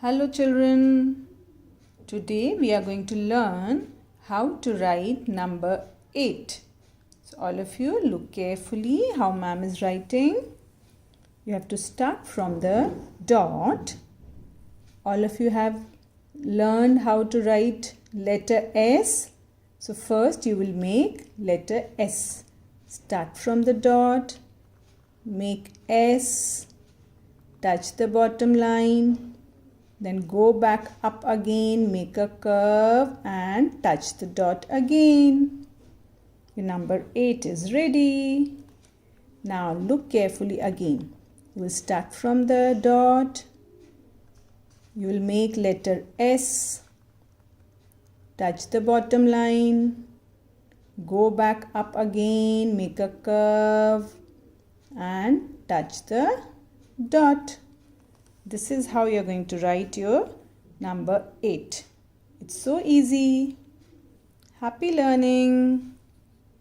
Hello children, today we are going to learn how to write number 8. So all of you look carefully how ma'am is writing. You have to start from the dot. All of you have learned how to write letter S. So first you will make letter S. Start from the dot, make S, touch the bottom line. Then go back up again, make a curve and touch the dot again. Your number 8 is ready. Now look carefully again. You will start from the dot. You will make letter S. Touch the bottom line. Go back up again, make a curve and touch the dot. This is how you're going to write your number 8. It's so easy. Happy learning.